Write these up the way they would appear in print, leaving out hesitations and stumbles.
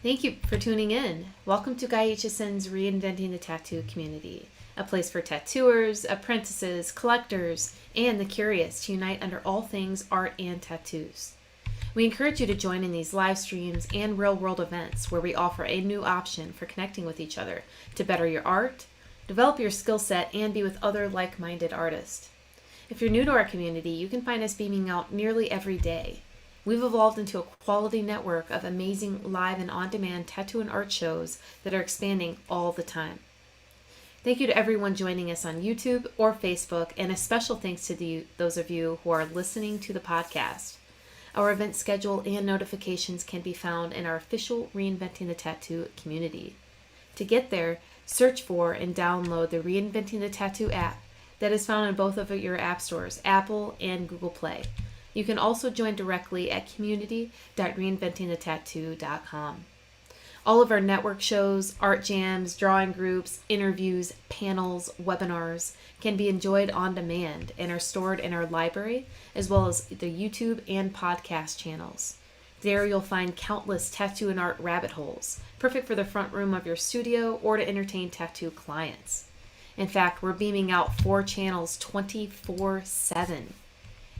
Thank you for tuning in. Welcome to Guy Aitchison's Reinventing the Tattoo Community, a place for tattooers, apprentices, collectors, and the curious to unite under all things art and tattoos. We encourage you to join in these live streams and real-world events where we offer a new option for connecting with each other to better your art, develop your skill set, and be with other like-minded artists. If you're new to our community, you can find us beaming out nearly every day. We've evolved into a quality network of amazing live and on-demand tattoo and art shows that are expanding all the time. Thank you to everyone joining us on YouTube or Facebook, and a special thanks to those of you who are listening to the podcast. Our event schedule and notifications can be found in our official Reinventing the Tattoo community. To get there, search for and download the Reinventing the Tattoo app that is found in both of your app stores, Apple and Google Play. You can also join directly at community.reinventingthetattoo.com. All of our network shows, art jams, drawing groups, interviews, panels, webinars can be enjoyed on demand and are stored in our library, as well as the YouTube and podcast channels. There you'll find countless tattoo and art rabbit holes, perfect for the front room of your studio or to entertain tattoo clients. In fact, we're beaming out 4 channels 24/7.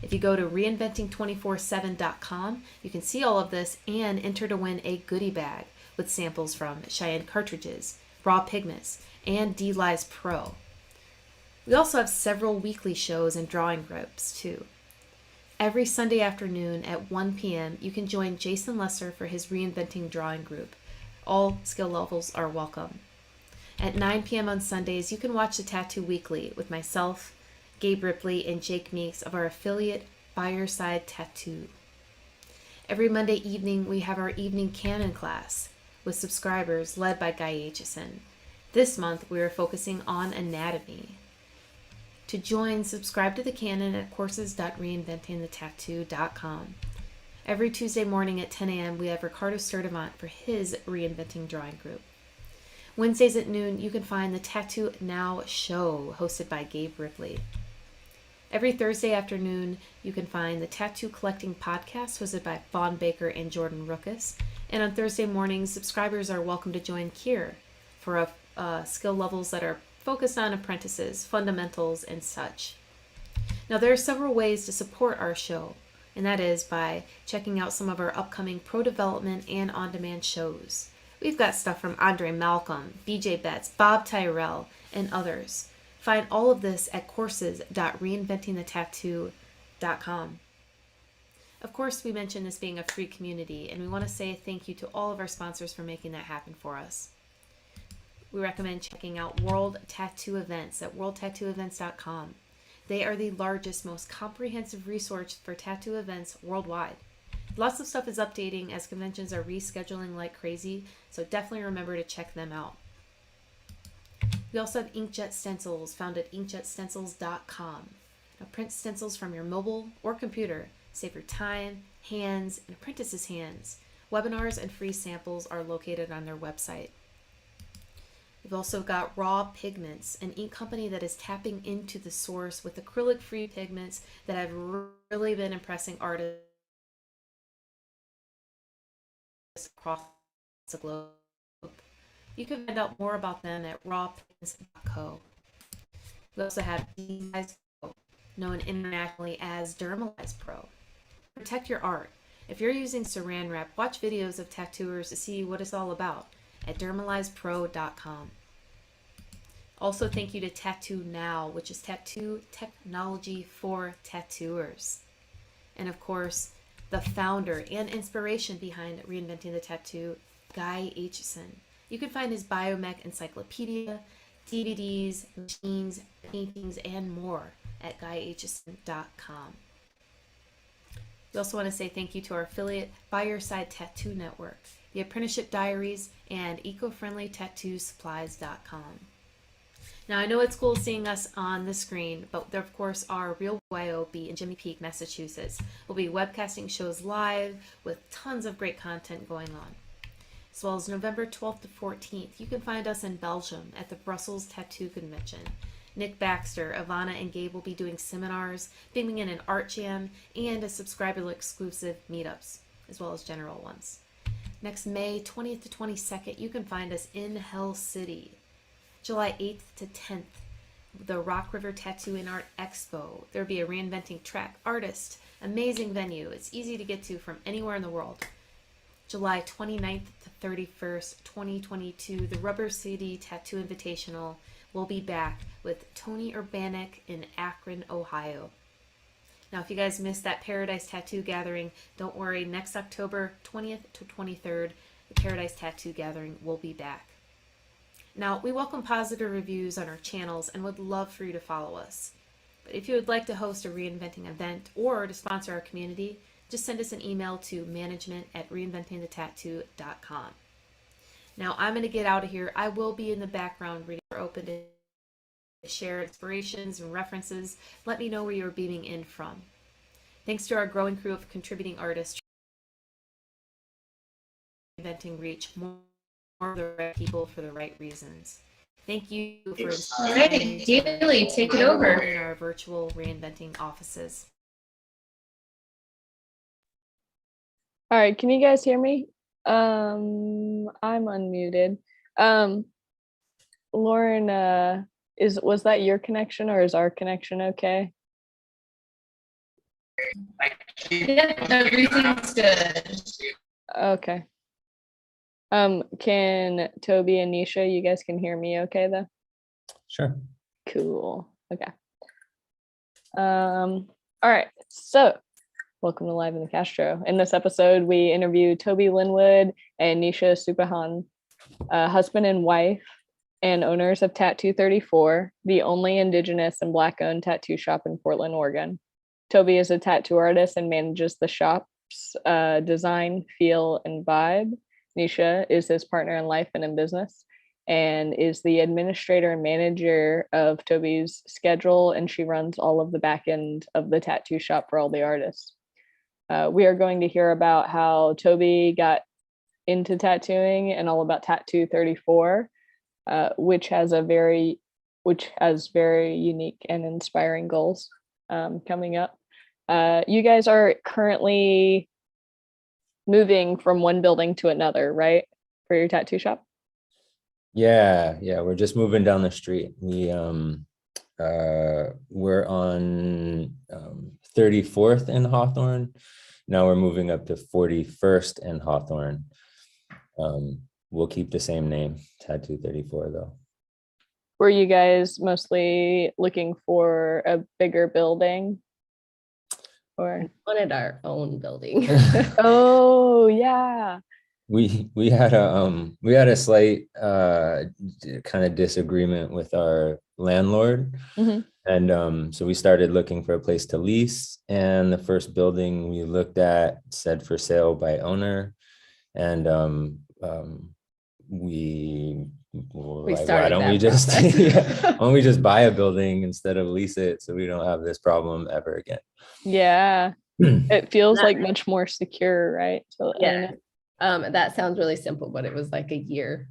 If you go to reinventing247.com, you can see all of this and enter to win a goodie bag with samples from Cheyenne cartridges, raw pigments, and D-Lies Pro. We also have several weekly shows and drawing groups too. Every Sunday afternoon at 1 p.m., you can join Jason Lesser for his Reinventing Drawing Group. All skill levels are welcome. At 9 p.m. on Sundays, you can watch the Tattoo Weekly with myself, Gabe Ripley, and Jake Meeks of our affiliate Fireside Tattoo. Every Monday evening, we have our evening canon class with subscribers led by Guy Aitchison. This month, we are focusing on anatomy. To join, subscribe to the canon at courses.reinventingthetattoo.com. Every Tuesday morning at 10 a.m., we have Ricardo Sturdivant for his Reinventing Drawing Group. Wednesdays at noon, you can find the Tattoo Now show hosted by Gabe Ripley. Every Thursday afternoon, you can find the Tattoo Collecting podcast hosted by Fawn Baker and Jordan Rookus. And on Thursday mornings, subscribers are welcome to join Kier for skill levels that are focused on apprentices, fundamentals, and such. Now, there are several ways to support our show, and that is by checking out some of our upcoming pro development and on-demand shows. We've got stuff from Andre Malcolm, BJ Betts, Bob Tyrell, and others. Find all of this at courses.reinventingthetattoo.com. Of course, we mentioned this being a free community, and we want to say thank you to all of our sponsors for making that happen for us. We recommend checking out World Tattoo Events at worldtattooevents.com. They are the largest, most comprehensive resource for tattoo events worldwide. Lots of stuff is updating as conventions are rescheduling like crazy, so definitely remember to check them out. We also have Inkjet Stencils, found at inkjetstencils.com. Now, print stencils from your mobile or computer. Save your time, hands, and apprentices' hands. Webinars and free samples are located on their website. We've also got Raw Pigments, an ink company that is tapping into the source with acrylic-free pigments that have really been impressing artists across the globe. You can find out more about them at rawpigments.co. We also have D-Lies Pro, known internationally as Dermalize Pro. Protect your art. If you're using saran wrap, watch videos of tattooers to see what it's all about at dermalizepro.com. Also, thank you to Tattoo Now, which is tattoo technology for tattooers. And of course, the founder and inspiration behind Reinventing the Tattoo, Guy Aitchison. You can find his Biomech Encyclopedia, DVDs, machines, paintings, and more at guyaitchison.com. We also want to say thank you to our affiliate, Fireside Tattoo Network, the Apprenticeship Diaries, and ecofriendlytattoosupplies.com. Now, I know it's cool seeing us on the screen, but there, of course, are real YOB in Jimmy Peak, Massachusetts. We'll be webcasting shows live with tons of great content going on. As well as November 12th to 14th, you can find us in Belgium at the Brussels Tattoo Convention. Nick Baxter, Ivana, and Gabe will be doing seminars, beaming in an art jam, and a subscriber-exclusive meetups, as well as general ones. Next May 20th to 22nd, you can find us in Hell City. July 8th to 10th, the Rock River Tattoo and Art Expo. There'll be a reinventing track artist. Amazing venue. It's easy to get to from anywhere in the world. July 29th to 31st, 2022, the Rubber City Tattoo Invitational will be back with Tony Urbanek in Akron, Ohio. Now, if you guys missed that Paradise Tattoo Gathering, don't worry. Next October 20th to 23rd, the Paradise Tattoo Gathering will be back. Now, we welcome positive reviews on our channels and would love for you to follow us. But if you would like to host a reinventing event or to sponsor our community, just send us an email to management@reinventingthetattoo.com. Now, I'm going to get out of here. I will be in the background reading for open to share inspirations and references. Let me know where you're beaming in from. Thanks to our growing crew of contributing artists, reinventing reach more of the right people for the right reasons. Thank you for inspiring. Daily, take it over in our virtual reinventing offices. All right, can you guys hear me? I'm unmuted. Lauren, was that your connection or is our connection okay? Yeah, everything's good. Okay. Can Toby and Nisha, you guys can hear me okay though? Sure. Cool. Okay. All right, so welcome to Live in the Castro. In this episode, we interview Toby Linwood and Nisha Supahan, husband and wife and owners of Tattoo 34, the only Indigenous and Black owned tattoo shop in Portland, Oregon. Toby is a tattoo artist and manages the shop's design, feel, and vibe. Nisha is his partner in life and in business and is the administrator and manager of Toby's schedule, and she runs all of the back end of the tattoo shop for all the artists. We are going to hear about how Toby got into tattooing and all about Tattoo 34, which has very unique and inspiring goals coming up. You guys are currently moving from one building to another, right? For your tattoo shop? Yeah, we're just moving down the street. We're on 34th and Hawthorne. Now we're moving up to 41st and Hawthorne. We'll keep the same name, Tattoo 34 though. Were you guys mostly looking for a bigger building? Or wanted our own building. oh yeah. We had a slight kind of disagreement with our landlord. Mm-hmm. And so we started looking for a place to lease, and the first building we looked at said for sale by owner. And we were like, why don't we just why don't we just buy a building instead of lease it so we don't have this problem ever again? Yeah. It feels like much more secure, right? So yeah. That sounds really simple, but it was like a year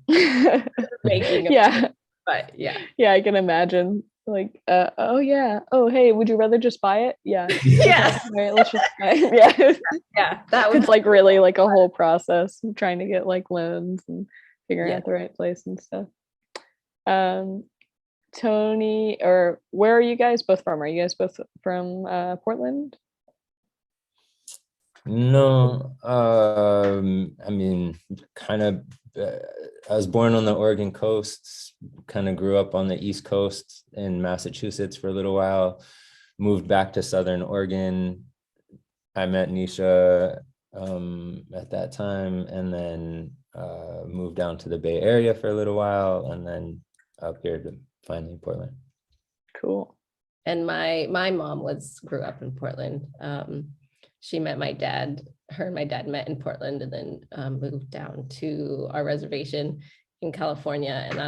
making yeah. But yeah. Yeah, I can imagine. Like, oh yeah. Oh hey, would you rather just buy it? Yeah. Yeah. All right, let's just buy it. Yeah. Yeah. That was it's like really like a whole process of trying to get like loans and figuring out the right place and stuff. Tony, or where are you guys both from? Are you guys both from Portland? No, I mean, kind of, I was born on the Oregon coast, kind of grew up on the East Coast in Massachusetts for a little while, moved back to Southern Oregon. I met Nisha at that time, and then moved down to the Bay Area for a little while, and then up here to finally Portland. Cool. And my mom grew up in Portland. She met my dad. Her and my dad met in Portland, and then moved down to our reservation in California, and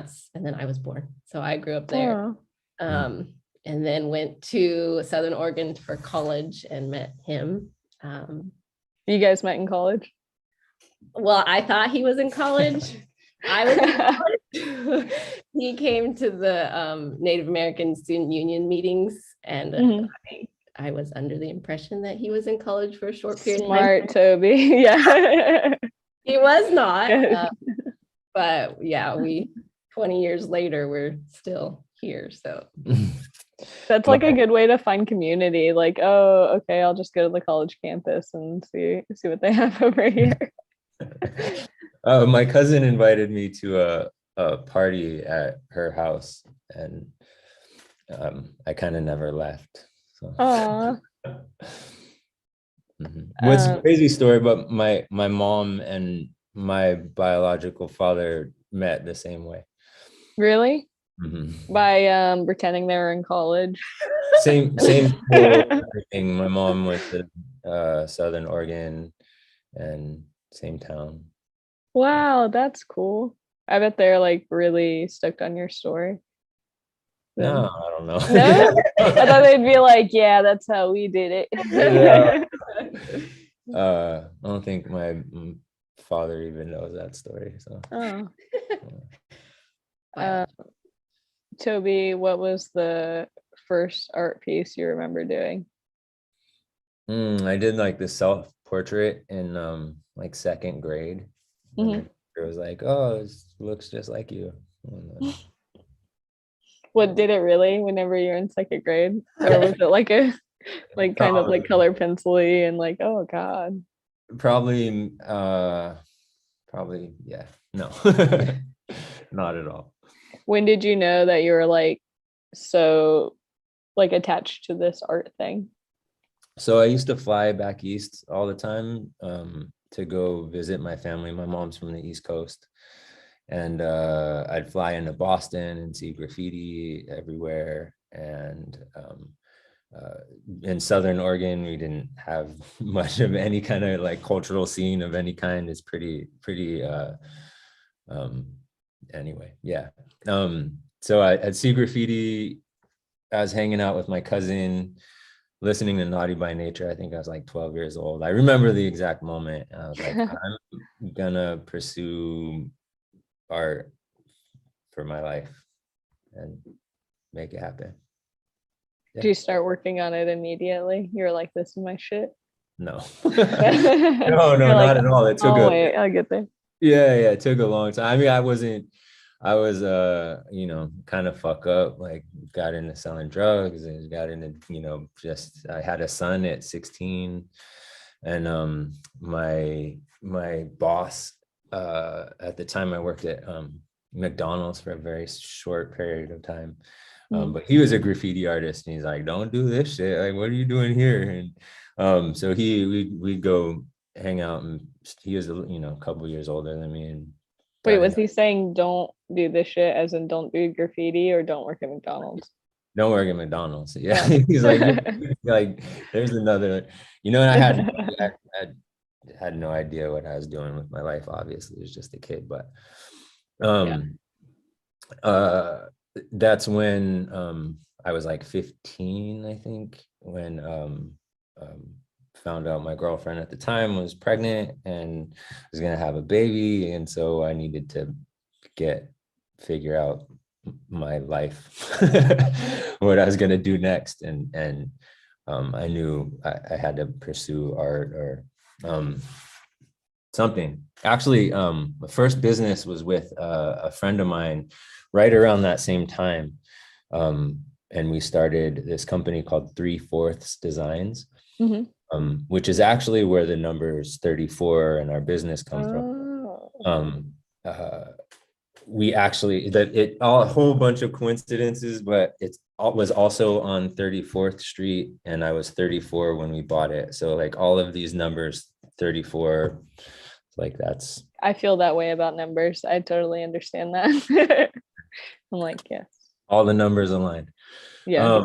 then I was born. So I grew up there. And then went to Southern Oregon for college and met him. You guys met in college? Well, I thought he was in college. I was in college. He came to the Native American Student Union meetings, and I was under the impression that he was in college for a short period of time. Smart, Toby. Yeah. He was not. Good. But yeah, 20 years later, we're still here. So That's like a good way to find community. Like, oh, okay, I'll just go to the college campus and see what they have over here. My cousin invited me to a party at her house, and I kind of never left. So. Aw. What's a crazy story, but my mom and my biological father met the same way. Really? Mhm. By pretending they were in college. Same school, everything. My mom went to Southern Oregon, and same town. Wow, that's cool. I bet they're like really stoked on your story. No, I don't know. No? I thought they'd be like, yeah, that's how we did it. I don't think my father even knows that story. So. Oh. Wow. Toby, what was the first art piece you remember doing? I did like the self-portrait in like second grade. And it was like, oh, this looks just like you. What did it really whenever you're in second grade? Or was it like a like kind of like color pencil-y and like, oh God. Probably yeah. No. Not at all. When did you know that you were like so like attached to this art thing? So I used to fly back east all the time to go visit my family. My mom's from the East Coast. And I'd fly into Boston and see graffiti everywhere. And in Southern Oregon, we didn't have much of any kind of like cultural scene of any kind. It's pretty anyway, yeah. So I'd see graffiti. I was hanging out with my cousin, listening to Naughty by Nature. I think I was like 12 years old. I remember the exact moment. I was like, I'm gonna pursue art for my life and make it happen. Yeah. Did you start working on it immediately? You were like, this is my shit. No. No, No, like, not at all. It took wait, I'll get there. Yeah, it took a long time. I mean, I was kind of fuck up, like got into selling drugs and got into, just I had a son at 16. And my boss at the time, I worked at McDonald's for a very short period of time. But he was a graffiti artist, and he's like, don't do this shit. Like, what are you doing here? And so we'd go hang out, and he was a couple years older than me. And wait, was he saying don't do this shit as in don't do graffiti or don't work at McDonald's? Don't work at McDonald's. Yeah. He's like there's another, and I had no idea what I was doing with my life. Obviously, it was just a kid, but that's when I was like 15, I think, when found out my girlfriend at the time was pregnant and was gonna have a baby, and so I needed to figure out my life, what I was gonna do next, and I knew I had to pursue art or something. Actually, the first business was with a friend of mine right around that same time, and we started this company called 3/4 Designs. Which is actually where the numbers 34 in our business come from. We actually a whole bunch of coincidences, but it was also on 34th Street, and I was 34 when we bought it. So like all of these numbers, 34, like that's. I feel that way about numbers. I totally understand that. I'm like, yes. All the numbers aligned. Yeah.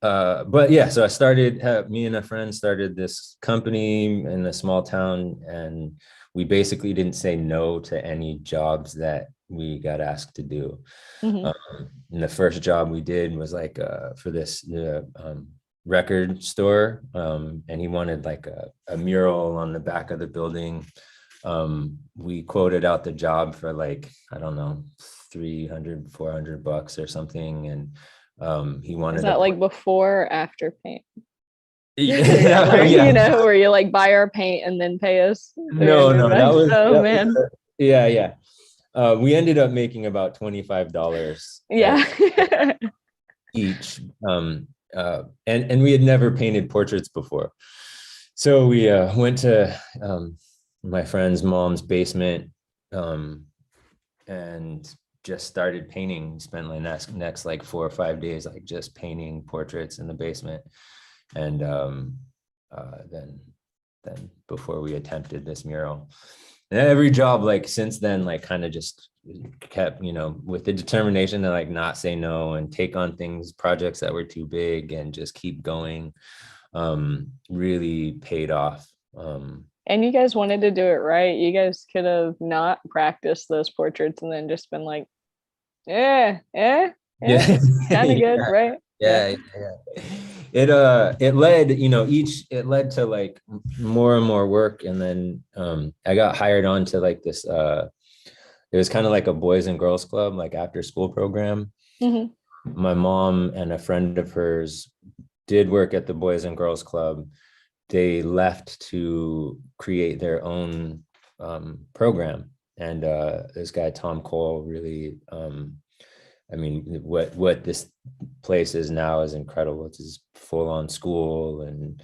But yeah, so I started, me and a friend started this company in a small town, and we basically didn't say no to any jobs that we got asked to do. And the first job we did was like for this record store, and he wanted like a mural on the back of the building. We quoted out the job for like, I don't know, $300-400 or something, and he wanted. Is that like before or after paint? Where, Yeah. you know, where you like buy our paint and then pay us. No, that was, Oh man. yeah. We ended up making about $25 Yeah. each. And we had never painted portraits before. So we went to my friend's mom's basement and just started painting. Spent my next like 4 or 5 days like just painting portraits in the basement. And then before we attempted this mural. And every job like since then like kind of just kept, you know, with the determination to like not say no and take on projects that were too big and just keep going, really paid off. And you guys wanted to do it right. You guys could have not practiced those portraits and then just been like, yeah, kind of good, right? Yeah. It led, you know, it led to like more and more work. And then I got hired on to like this, it was kind of like a boys and girls club, like after school program. Mm-hmm. My mom and a friend of hers did work at the Boys and Girls Club. They left to create their own program. And this guy, Tom Cole, really, I mean, what this place is now is incredible. It's this full-on school and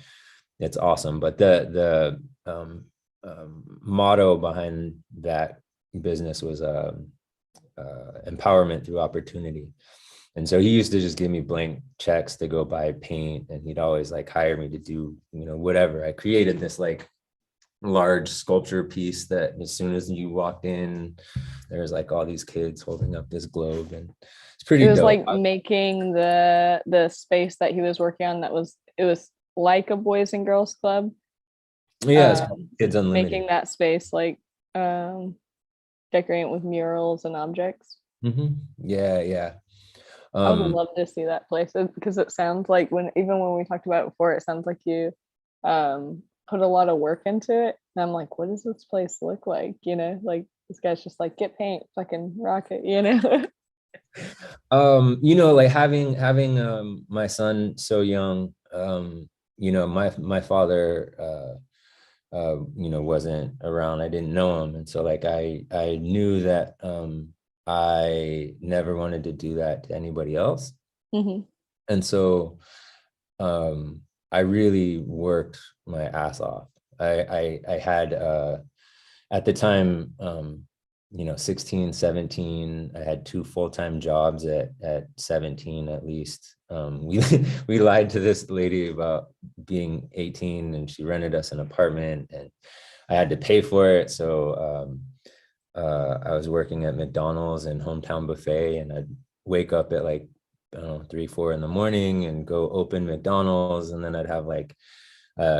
it's awesome. But the motto behind that business was empowerment through opportunity. And so he used to just give me blank checks to go buy paint, and he'd always like hire me to do, you know, whatever. I created this like large sculpture piece that as soon as you walked in, there's like all these kids holding up this globe, and it's pretty. It was dope. like making the space that he was working on. It was like a Boys and Girls Club. Yeah, Kids Unlimited. Making that space like decorating it with murals and objects. Mm-hmm. Yeah. I would love to see that place because it sounds like when we talked about it before, it sounds like you put a lot of work into it. And I'm like, what does this place look like? You know, like this guy's just like, get paint, fucking rock it, you know? You know, like having my son so young, you know, my father you know, wasn't around. I didn't know him. And so like I knew that I never wanted to do that to anybody else. Mm-hmm. And so I really worked my ass off. I had at the time, you know, 16, 17, I had 2 full-time jobs at 17 at least. We lied to this lady about being 18 and she rented us an apartment and I had to pay for it. So I was working at McDonald's and Hometown Buffet, and I'd wake up at like, I don't know, 3, 4 in the morning and go open McDonald's. And then I'd have like,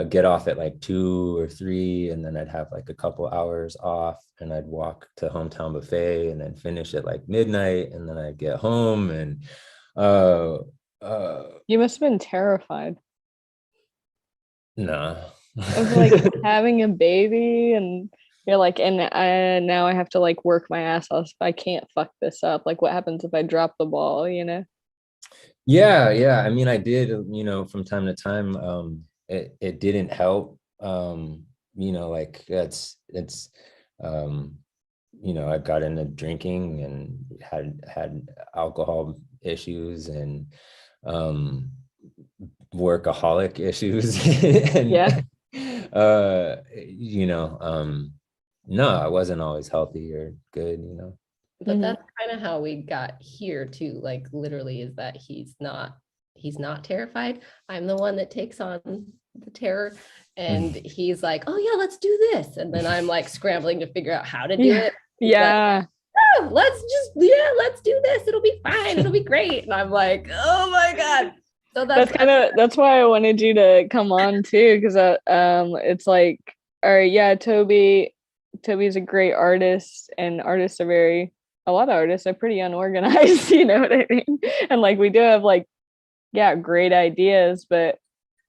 get off at like 2 or 3. And then I'd have like a couple hours off and I'd walk to Hometown Buffet and then finish at like midnight. And then I'd get home and you must have been terrified. Nah. Of like having a baby and you're like, and now I have to like work my ass off. I can't fuck this up. Like what happens if I drop the ball, you know? Yeah. I mean, I did, you know, from time to time, it didn't help. You know, like it's you know, I got into drinking and had alcohol issues and workaholic issues. And, yeah. You know, no, I wasn't always healthy or good, you know. But that's kind of how we got here too. Like literally is that he's not terrified. I'm the one that takes on the terror and he's like, oh yeah, let's do this. And then I'm like scrambling to figure out how to do it. He's like, oh, let's do this. It'll be fine. It'll be great. And I'm like, oh my God. So that's why I wanted you to come on too. Cause it's like, all right, yeah, Toby's a great artist and a lot of artists are pretty unorganized, you know what I mean? And like, we do have like, yeah, great ideas, but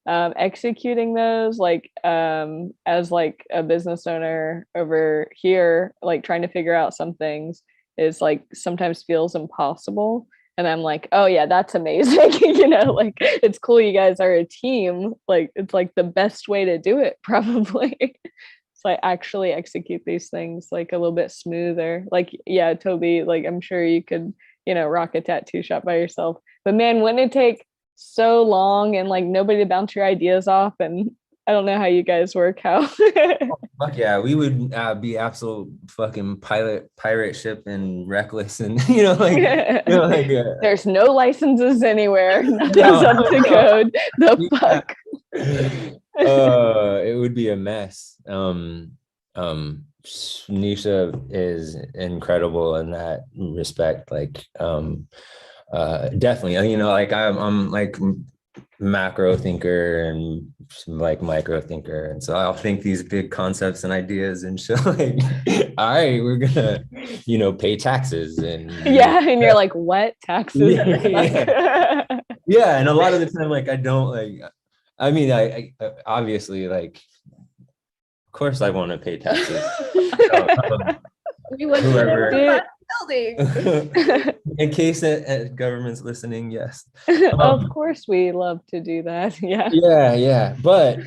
executing those like as like a business owner over here, like trying to figure out some things is like sometimes feels impossible. And I'm like, oh yeah, that's amazing. You know, like it's cool you guys are a team. Like it's like the best way to do it, probably. It's like actually execute these things like a little bit smoother. Like, yeah, Toby, like I'm sure you could, you know, rock a tattoo shop by yourself. But man, wouldn't it take so long and like nobody to bounce your ideas off? And I don't know how you guys work. How Fuck yeah, we would be absolute fucking pirate ship and reckless and like there's no licenses anywhere. Nothing's No. up to code. The Yeah. fuck. It would be a mess. Nisha is incredible in that respect. Like, definitely, like I'm like macro thinker and like micro thinker, and so I'll think these big concepts and ideas, and she'll like, all right, we're gonna, pay taxes, and Yeah, and you're like, what taxes? Yeah, and a lot of the time, like I don't like. I mean, I obviously like. Of course, I want to pay taxes. We went Whoever. to building. In case government's listening, yes. Of course, we love to do that. Yeah. Yeah. But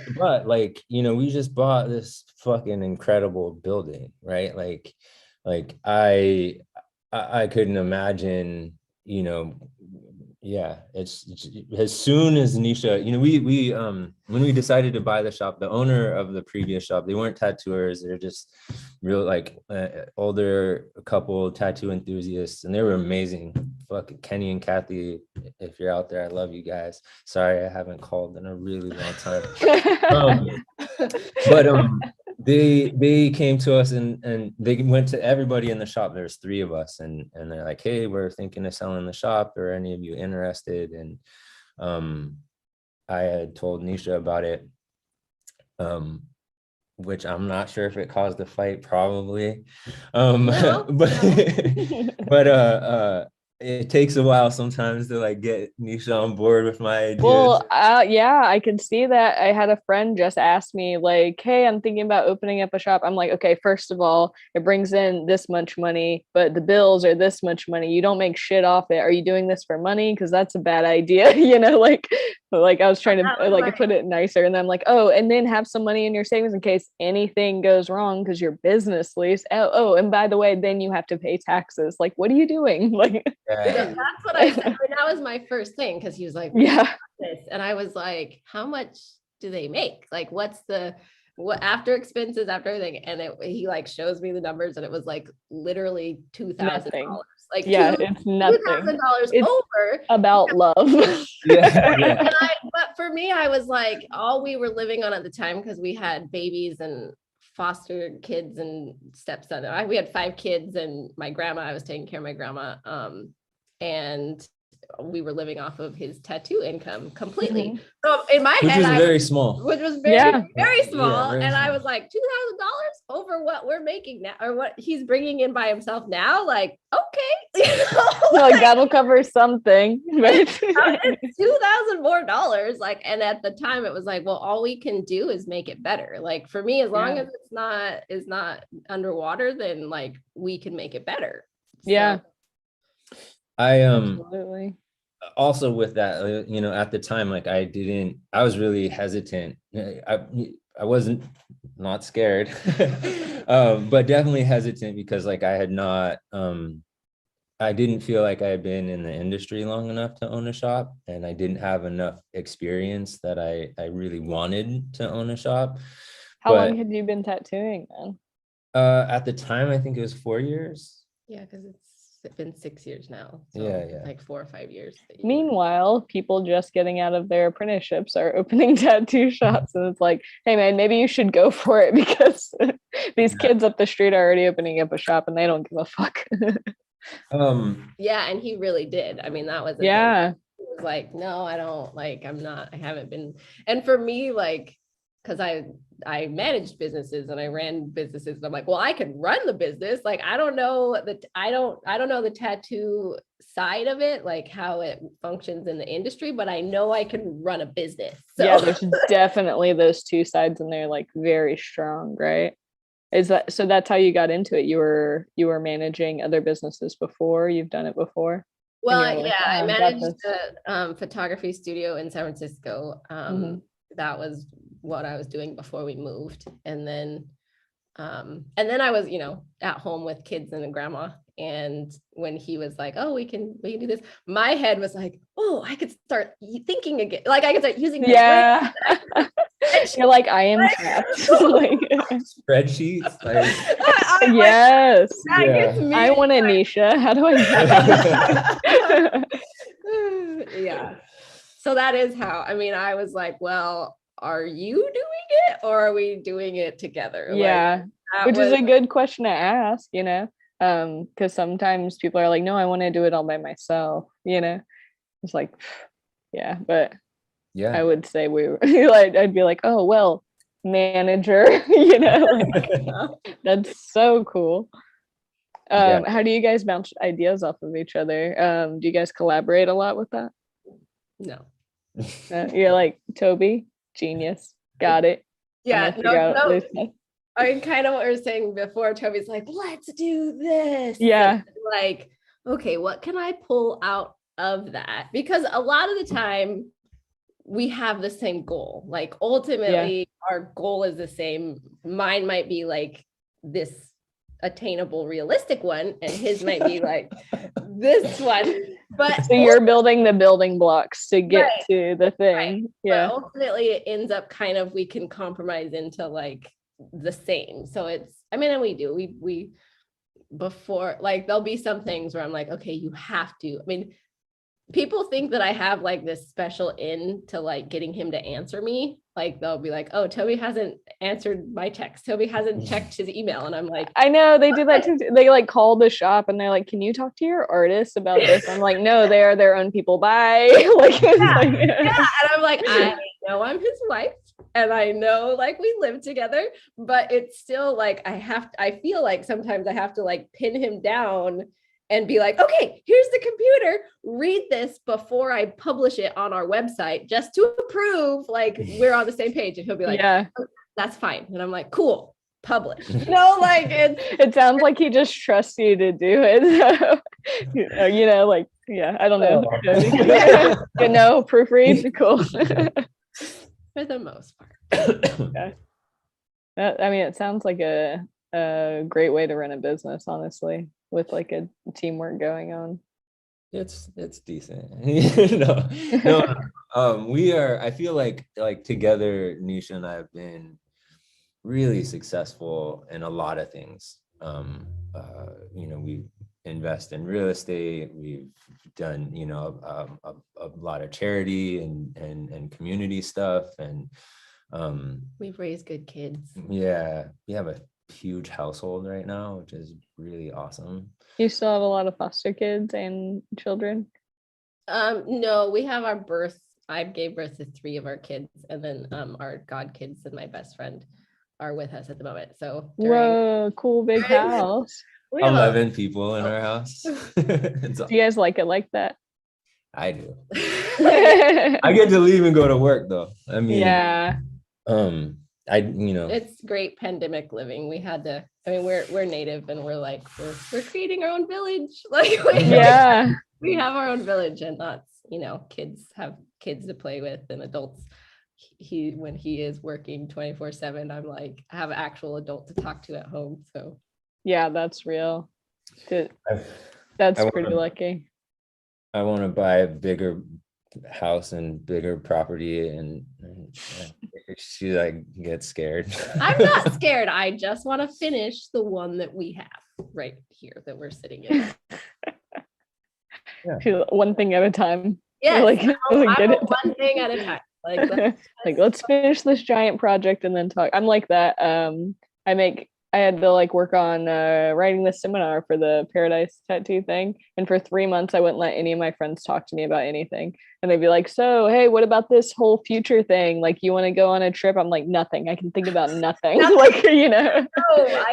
like, we just bought this fucking incredible building, right? Like I couldn't imagine, it's as soon as Nisha, we when we decided to buy the shop, the owner of the previous shop, they weren't tattooers, they're just real like older couple tattoo enthusiasts, and they were amazing. Fucking Kenny and Kathy, if you're out there, I love you guys. Sorry I haven't called in a really long time. But they came to us and they went to everybody in the shop. There's 3 of us, and they're like, hey, we're thinking of selling the shop. Are any of you interested? And I had told Nisha about it, which I'm not sure if it caused a fight, probably. But it takes a while sometimes to like get Nisha on board with my ideas. Well, yeah, I can see that. I had a friend just ask me like, hey, I'm thinking about opening up a shop. I'm like, okay, first of all, it brings in this much money, but the bills are this much money. You don't make shit off it. Are you doing this for money? Because that's a bad idea. Like I was trying to like put it nicer. And then I'm like, oh, and then have some money in your savings in case anything goes wrong because your business leaves. Oh, and by the way, then you have to pay taxes. Like, what are you doing? Like, that's what I said. That was my first thing, because he was like, yeah. And I was like, how much do they make? Like, what after expenses, after everything? And he like shows me the numbers, and it was like literally $2,000. Like, yeah, it's nothing. $2,000 over about love. Yeah. But for me, I was like, all we were living on at the time, because we had babies and foster kids and stepson. We had 5 kids, and my grandma, I was taking care of my grandma. And we were living off of his tattoo income completely. Mm-hmm. So in my head, which was very small. Which was very small. Yeah, very and small. I was like, $2,000 over what we're making now, or what he's bringing in by himself now. Like, okay, like that'll cover something. Right? It's $2,000 more. Like, and at the time it was like, well, all we can do is make it better. Like for me, as long as it's not underwater, then like we can make it better. Yeah. I Absolutely. also with that, at the time, like I was really hesitant. I wasn't not scared, but definitely hesitant because like I had not, I didn't feel like I had been in the industry long enough to own a shop, and I didn't have enough experience that I really wanted to own a shop. How long had you been tattooing then? At the time, I think it was 4 years. Yeah, because it's been 6 years now. So Yeah. like 4 or 5 years. Meanwhile, people just getting out of their apprenticeships are opening tattoo shops, and it's like, hey man, maybe you should go for it, because these kids up the street are already opening up a shop and they don't give a fuck. Yeah, and he really did. I mean, that was yeah. He was like, no, I don't, like, I haven't been. And for me, like, because I managed businesses and I ran businesses, and I'm like, well, I can run the business. Like, I don't know the tattoo side of it, like how it functions in the industry, but I know I can run a business. So. Yeah, there's definitely those two sides, and they're like very strong, right? So that's how you got into it? You were managing other businesses before? You've done it before? Well, you're like, yeah, I "Oh, I've got managed this." a photography studio in San Francisco. Mhm. That was what I was doing before we moved. And then I was, at home with kids and a grandma. And when he was like, "Oh, we can do this," my head was like, "Oh, I could start thinking again. Like I could start using my Yeah. brain." You're like, I am trapped. Like, Spreadsheets. Like, I'm like, yes. that gets me I want a Nisha. How do I do that? yeah. So that is how, I was like, well, are you doing it or are we doing it together? Yeah. Like, Which is a good question to ask, because sometimes people are like, no, I want to do it all by myself, It's like, yeah, but I yeah. would say we were like, I'd be like, oh, well, manager, like, that's so cool. Yeah. How do you guys bounce ideas off of each other? Do you guys collaborate a lot with that? No. You're like, Toby, genius, got it. Yeah, No. I kind of what we were saying before. Toby's like, let's do this. Yeah. Like, okay, what can I pull out of that? Because a lot of the time we have the same goal. Like ultimately our goal is the same. Mine might be like this attainable, realistic one, and his might be like this one. But so you're building the building blocks to get to the thing. Right. Yeah. But ultimately it ends up kind of, we can compromise into like the same. So it's, and we before, like there'll be some things where I'm like, okay, you have to, people think that I have like this special in to like getting him to answer me. Like they'll be like, oh, Toby hasn't answered my text. Toby hasn't checked his email. And I'm like, I know they do that too. They like call the shop and they're like, can you talk to your artist about this? I'm like, no, they are their own people. Bye. yeah. And I'm like, I know I'm his wife and I know like we live together, but it's still like, I feel like sometimes I have to like pin him down and be like, okay, here's the computer, read this before I publish it on our website, just to prove like we're on the same page. And he'll be like, yeah, oh, that's fine. And I'm like, cool, publish. No, like it sounds like he just trusts you to do it. Like, yeah, I don't know. Proofread, cool. For the most part. Yeah. It sounds like a great way to run a business, honestly, with like a teamwork going on. It's decent. We are, I feel like together, Nisha and I have been really successful in a lot of things. We invest in real estate. We've done, a lot of charity and community stuff. And we've raised good kids. Yeah, we have a huge household right now, which is really awesome. You still have a lot of foster kids and children? No, we have our birth. I gave birth to 3 of our kids, and then our god kids and my best friend are with us at the moment. So whoa, cool big house. 11 people in our house. Do you guys like it like that? I do. I get to leave and go to work though. Yeah. It's great pandemic living. We had to, we're native and we're like, we're creating our own village. Like we have our own village, and that's, kids have kids to play with and adults. When he is working 24/7, I'm like, I have an actual adult to talk to at home. So yeah, that's real. That's pretty lucky. I want to buy a bigger house and bigger property, and she like gets scared. I'm not scared. I just want to finish the one that we have right here that we're sitting in. Yeah. One thing at a time. Yeah, like one thing at a time. Like let's finish this giant project and then talk. I'm like that. I had to like work on writing the seminar for the Paradise tattoo thing. And for 3 months, I wouldn't let any of my friends talk to me about anything. And they'd be like, so, hey, what about this whole future thing? Like, you want to go on a trip? I'm like, nothing. I can think about nothing. Like,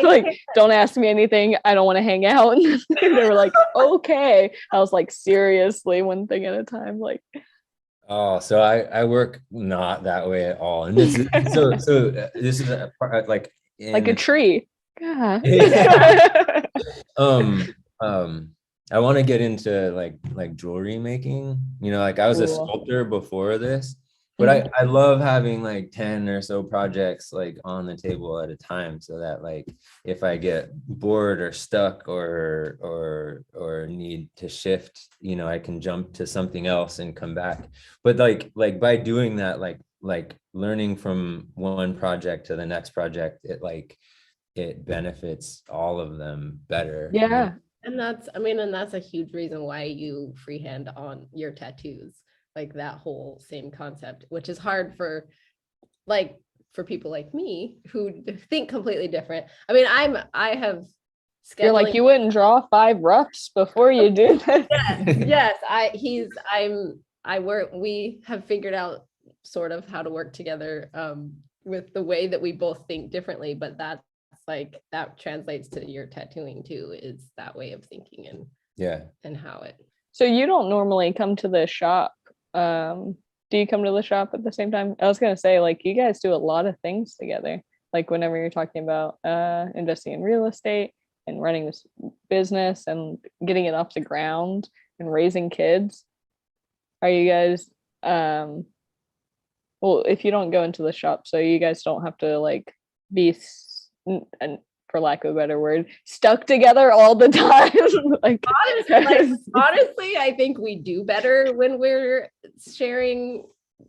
like, don't ask me anything. I don't want to hang out. They were like, okay. I was like, seriously, one thing at a time. Like, oh, so I work not that way at all. And this is, this is a part like a tree. God. I want to get into like jewelry making, like I was a Cool. sculptor before this, but I love having like 10 or so projects like on the table at a time, so that like if I get bored or stuck or need to shift, I can jump to something else and come back. But like by doing that, like learning from one project to the next project, it benefits all of them better. Yeah. And that's a huge reason why you freehand on your tattoos, like that whole same concept, which is hard for people like me who think completely different. I mean, I have You're like, you wouldn't draw 5 roughs before you do that. Yes, we have figured out sort of how to work together with the way that we both think differently, but that's like, that translates to your tattooing too, is that way of thinking and how it. So you don't normally come to the shop. Do you come to the shop at the same time? I was gonna say, like, you guys do a lot of things together. Like whenever you're talking about investing in real estate and running this business and getting it off the ground and raising kids. Are you guys well, if you don't go into the shop, so you guys don't have to like be and for lack of a better word, stuck together all the time. Like honestly, I think we do better when we're sharing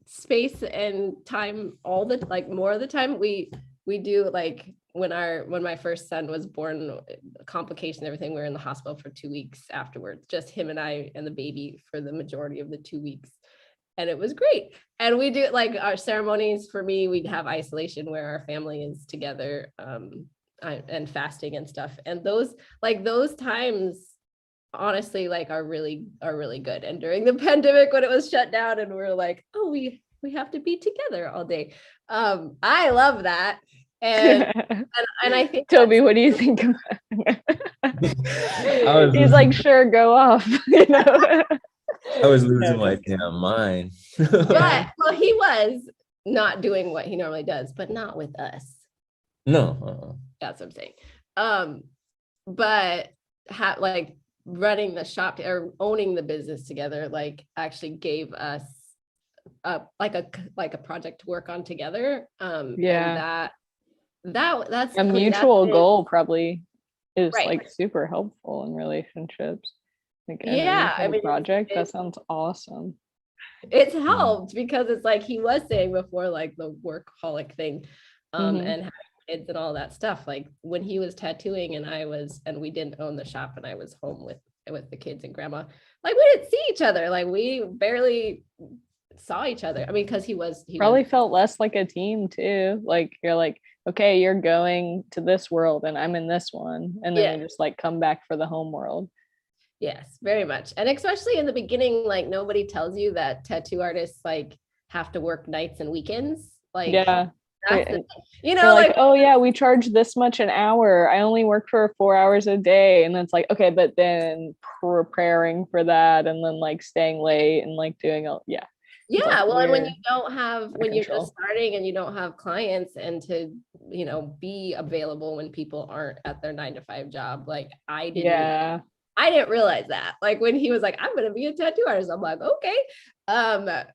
space and time more of the time. We do, like when my first son was born, complications, everything, we were in the hospital for 2 weeks afterwards, just him and I and the baby for the majority of the 2 weeks. And it was great. And we do like our ceremonies. For me, we'd have isolation where our family is together and fasting and stuff. And those times, honestly, like are really good. And during the pandemic, when it was shut down and we're like, oh, we have to be together all day. I love that. And I think Toby, what do you think about it? He's like, sure, go off. I was losing my damn mind. But he was not doing what he normally does, but not with us. No. That's what I'm saying. But like running the shop or owning the business together, like actually gave us like a project to work on together. Yeah. And that's a mutual goal probably is like super helpful in relationships. Like, I mean, project that sounds awesome. It's helped because it's like he was saying before, like the workaholic thing, and having kids and all that stuff. Like when he was tattooing and we didn't own the shop and I was home with the kids and grandma, like we didn't see each other. Like we barely saw each other. I mean, because he probably felt less like a team too. Like you're like, okay, you're going to this world and I'm in this one, and then we just like come back for the home world. Yes, very much. And especially in the beginning, like nobody tells you that tattoo artists like have to work nights and weekends. Like, like, oh yeah, we charge this much an hour. I only work for 4 hours a day. And it's like, okay, but then preparing for that and then like staying late and like doing all, yeah. Well, and when you don't have, when you're just starting and you don't have clients and to, be available when people aren't at their 9-to-5 job, like I didn't realize that. Like when he was like, I'm going to be a tattoo artist, I'm like, okay.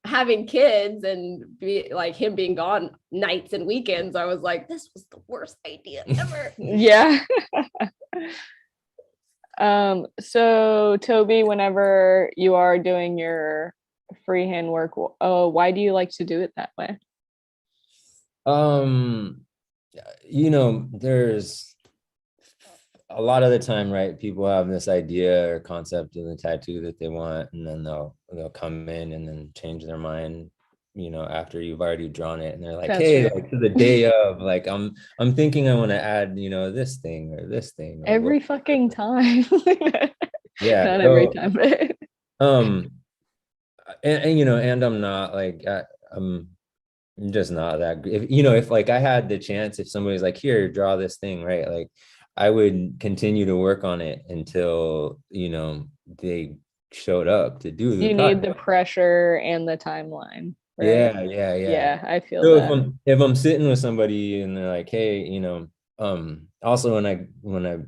Having kids and him being gone nights and weekends, I was like, this was the worst idea ever. Yeah. So Toby, whenever you are doing your freehand work, why do you like to do it that way? There's a lot of the time, right, people have this idea or concept of the tattoo that they want, and then they'll come in and then change their mind, after you've already drawn it, and they're like, that's hey, like to the day of, like, I'm thinking I want to add, this thing or this thing. Or every fucking time. Yeah. Not every time. And I'm not like, I'm just not that, if like I had the chance, if somebody's like, here, draw this thing, right, like I would continue to work on it until, they showed up to do the project. Need the pressure and the timeline. Right? Yeah, I feel so that. If I'm sitting with somebody and they're like, hey, also when I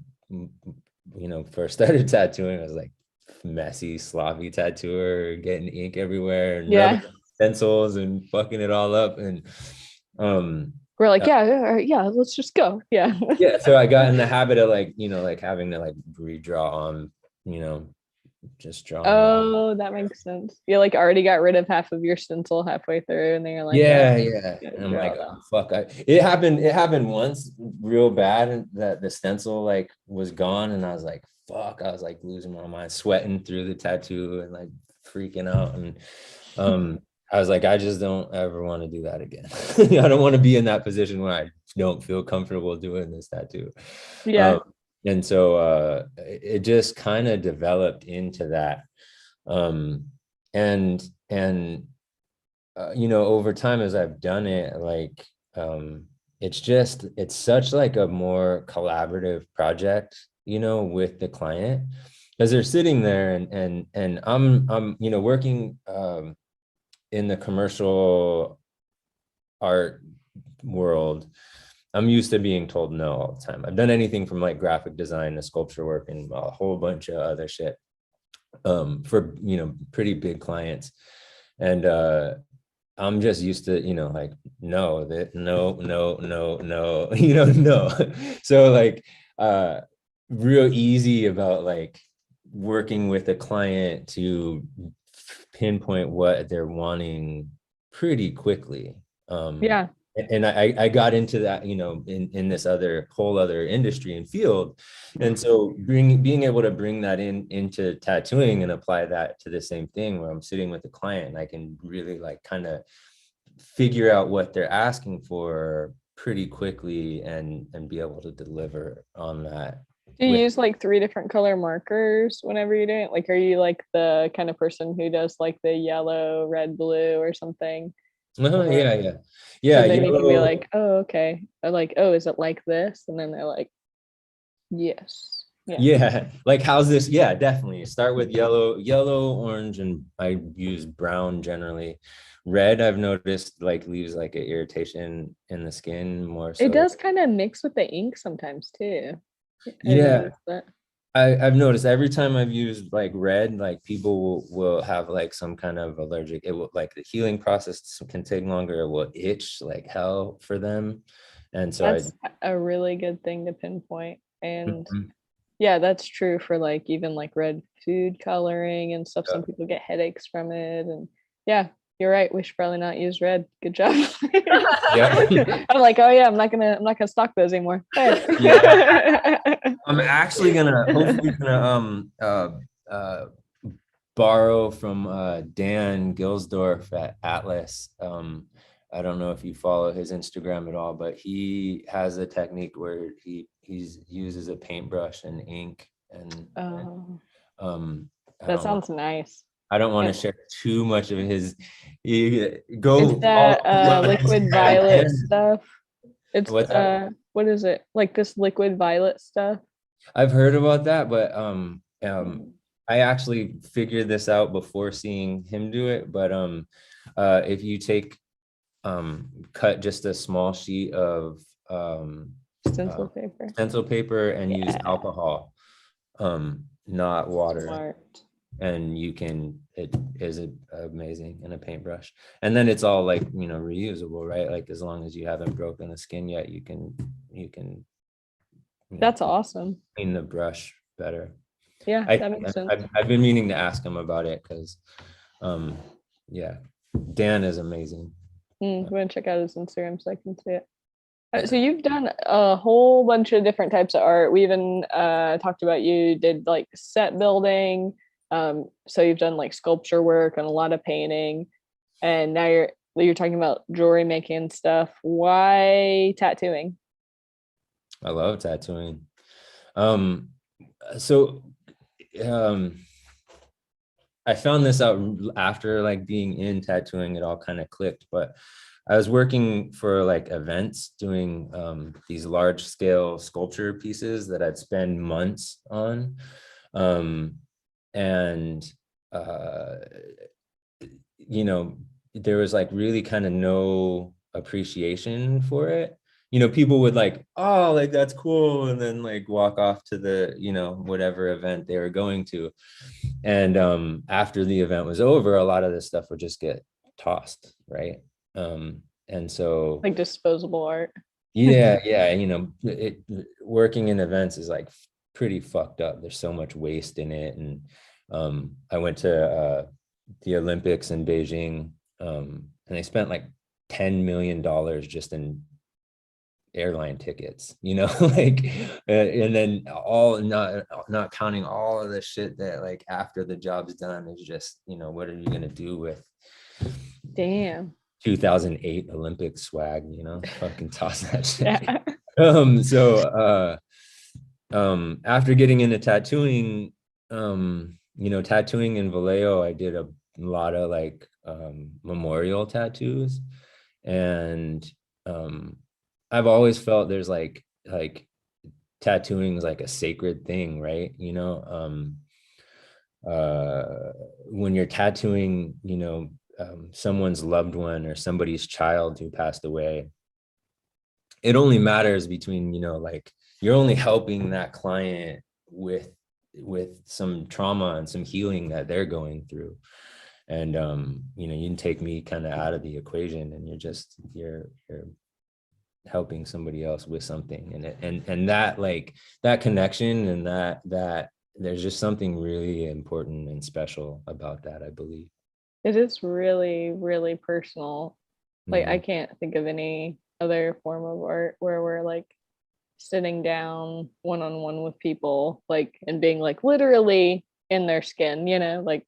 first started tattooing, I was like, messy, sloppy tattooer, getting ink everywhere and Yeah. rubbing stencils and fucking it all up. And We're like, yeah, let's just go. Yeah. yeah, so I got in the habit of like, like having to like redraw on, just drawing. Oh, that makes sense. You like already got rid of half of your stencil halfway through, and then you're like, Yeah. yeah, And I'm like, oh, fuck. It happened once real bad, and that the stencil like was gone, and I was like, fuck. I was like losing my mind, sweating through the tattoo and like freaking out. And I was like, I just don't ever want to do that again. I don't want to be in that position where I don't feel comfortable doing this tattoo. yeah. And so it just kind of developed into that. And over time as I've done it, like it's such like a more collaborative project, with the client, because they're sitting there and I'm working in the commercial art world. I'm used to being told no all the time. I've done anything from like graphic design to sculpture work and a whole bunch of other shit for pretty big clients. And I'm just used to, like, no, no, no. So like real easy about like working with a client to pinpoint what they're wanting pretty quickly. Yeah. And I got into that, in this whole other industry and field. And so being able to bring that into tattooing and apply that to the same thing, where I'm sitting with the client and I can really like kind of figure out what they're asking for pretty quickly and be able to deliver on that. Do you use like 3 different color markers whenever you're doing it? Like, are you like the kind of person who does like the yellow, red, blue or something? Yeah. So then you can be like, oh, okay. Or like, oh, is it like this? And then they're like, yes. Yeah. Like, how's this? Yeah, definitely. Start with yellow, orange, and I use brown generally. Red, I've noticed, like leaves like an irritation in the skin more so. It does kind of mix with the ink sometimes too. Yeah. I've noticed every time I've used like red, like people will have like some kind of allergic. It will, like, the healing process can take longer. It will itch like hell for them. And so that's a really good thing to pinpoint. And Mhm. yeah, that's true for like even like red food coloring and stuff. Some people get headaches from it. And yeah, you're right. We should probably not use red. Good job. Yeah. I'm like, oh yeah, I'm not gonna stock those anymore. Yeah. I'm actually hopefully gonna borrow from Dan Gilsdorf at Atlas. I don't know if you follow his Instagram at all, but he has a technique where he uses a paintbrush and ink and that sounds nice. I don't want to share too much of his. Is that liquid violet stuff? It's what is it? Like this liquid violet stuff? I've heard about that, but I actually figured this out before seeing him do it. But if you cut just a small sheet of stencil paper and use alcohol, not water. Smart. And it is amazing in a paintbrush. And then it's all like, reusable, right? Like, as long as you haven't broken the skin yet, you can that's awesome. Clean the brush better. Yeah, that makes sense. I've been meaning to ask him about it because yeah, Dan is amazing. I'm gonna check out his Instagram so I can see it. So you've done a whole bunch of different types of art. We even talked about you did like set building. So you've done like sculpture work and a lot of painting, and now you're talking about jewelry making and stuff. Why tattooing? I love tattooing. I found this out after like being in tattooing. It all kind of clicked, but I was working for like events doing these large scale sculpture pieces that I'd spend months on. There was like really kind of no appreciation for it. people would like, oh, like that's cool, and then like walk off to the, whatever event they were going to. And after the event was over, a lot of this stuff would just get tossed, right? And so Like disposable art. yeah, working in events is like pretty fucked up. There's so much waste in it. And I went to the Olympics in Beijing, and they spent like $10 million just in airline tickets, like, and then all not counting all of the shit that like after the job's done is just, what are you gonna do with Damn. 2008 Olympic swag, fucking toss that shit. Yeah. So after getting into tattooing, tattooing in Vallejo, I did a lot of like memorial tattoos. And I've always felt there's like tattooing is like a sacred thing, right? When you're tattooing, someone's loved one or somebody's child who passed away, it only matters between, like you're only helping that client with some trauma and some healing that they're going through. And you can take me kind of out of the equation, and you're helping somebody else with something, and that like that connection, and that there's just something really important and special about that, I believe. It is really, really personal. Like I can't think of any other form of art where we're like sitting down one-on-one with people, like, and being like literally in their skin, like.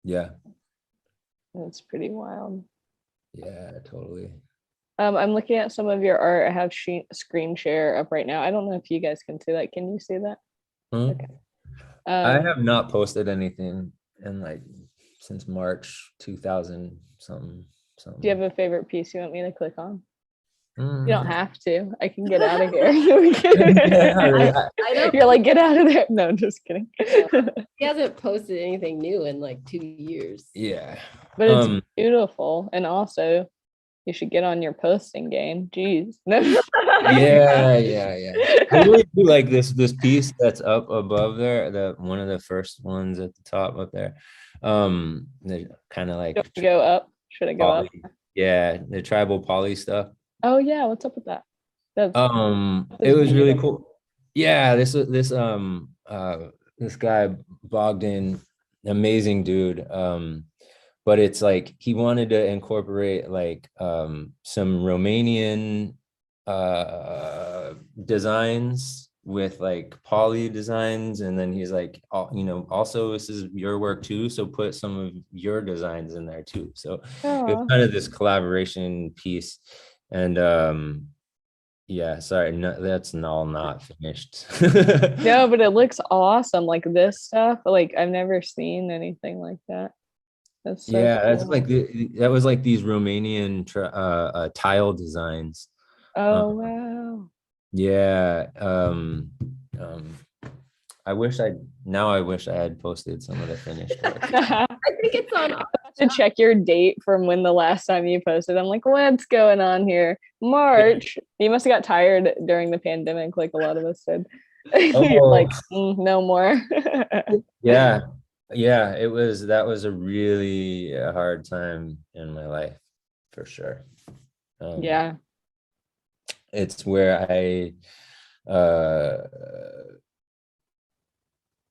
Yeah. That's pretty wild. Yeah, totally. I'm looking at some of your art. I have screen share up right now. I don't know if you guys can see that. Can you see that? Okay. I have not posted anything in like since March 2000 something. Do you have a favorite piece you want me to click on? You don't have to. I can get out of here. You're like, get out of there. No, just kidding. He hasn't posted anything new in like 2 years. Yeah. But it's beautiful. And also, you should get on your posting game. Jeez. Yeah. I really do like this piece that's up above there, one of the first ones at the top up there. They're kind of like go up. Should I go up? Yeah, the tribal poly stuff. Oh yeah, what's up with that? It was really cool. Yeah, this guy Bogdan, amazing dude. But it's like he wanted to incorporate like some Romanian designs with like poly designs, and then he's like, also this is your work too, so put some of your designs in there too. So it's kind of this collaboration piece. And yeah, sorry, no, that's all not finished. No, but it looks awesome. Like this stuff, like I've never seen anything like that. That's so cool. That's like that was like these Romanian tile designs. Oh wow. Yeah. I wish I had posted some of the finished work. I think it's on. To check your date from when the last time you posted. I'm like, what's going on here? March. You must have got tired during the pandemic, like a lot of us did. You're like, no more. Yeah. That was a really hard time in my life, for sure. Yeah. It's where I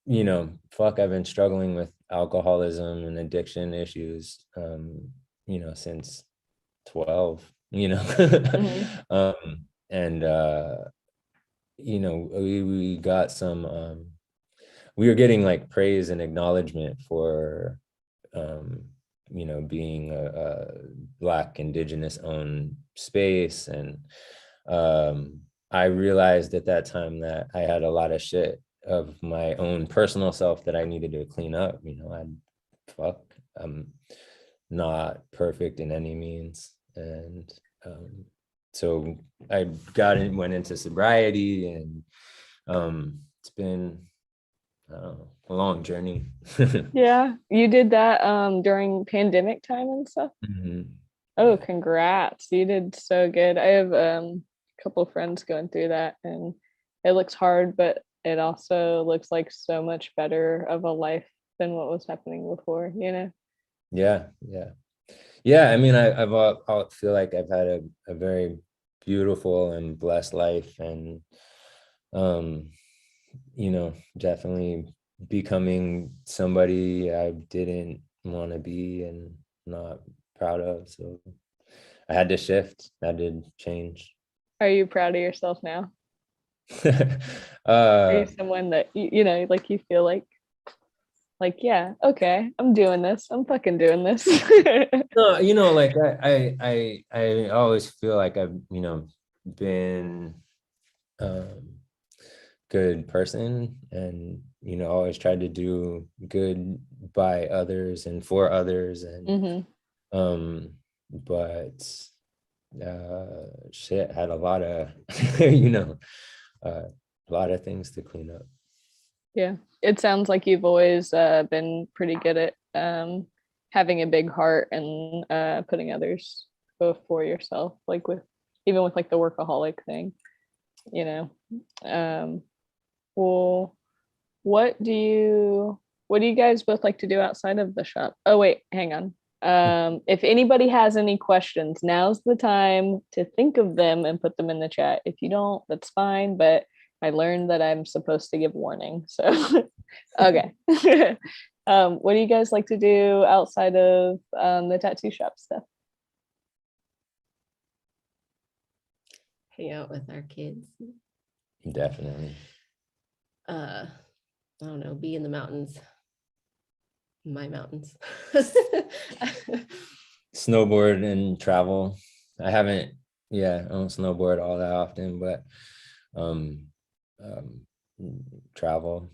I've been struggling with alcoholism and addiction issues, since 12, Mm-hmm. And we got some, we were getting like praise and acknowledgement for, being a Black Indigenous owned space. And I realized at that time that I had a lot of shit of my own personal self that I needed to clean up. I'm not perfect in any means. And so I went into sobriety, and it's been a long journey. Yeah, you did that during pandemic time and stuff. Mm-hmm. Oh, congrats. You did so good. I have a couple of friends going through that, and it looks hard, but it also looks like so much better of a life than what was happening before, you know? Yeah. I mean, I feel like I've had a very beautiful and blessed life, and definitely becoming somebody I didn't want to be and not proud of. So I had to shift. I did change. Are you proud of yourself now? Are you someone that you know, like you feel like yeah, okay, I'm doing this. I'm fucking doing this. No, like I always feel like I've, been good person, and always tried to do good by others and for others, and but shit, had a lot of a lot of things to clean up. Yeah, it sounds like you've always been pretty good at having a big heart and putting others before yourself, like even with like the workaholic thing, you know. Well, what do you guys both like to do outside of the shop? Oh wait, hang on. If anybody has any questions, now's the time to think of them and put them in the chat. If you don't, that's fine, but I learned that I'm supposed to give warning. So okay. What do you guys like to do outside of the tattoo shop stuff? Hang out with our kids. Definitely. I don't know, be in the mountains. My mountains. Snowboard and travel. I don't snowboard all that often, but travel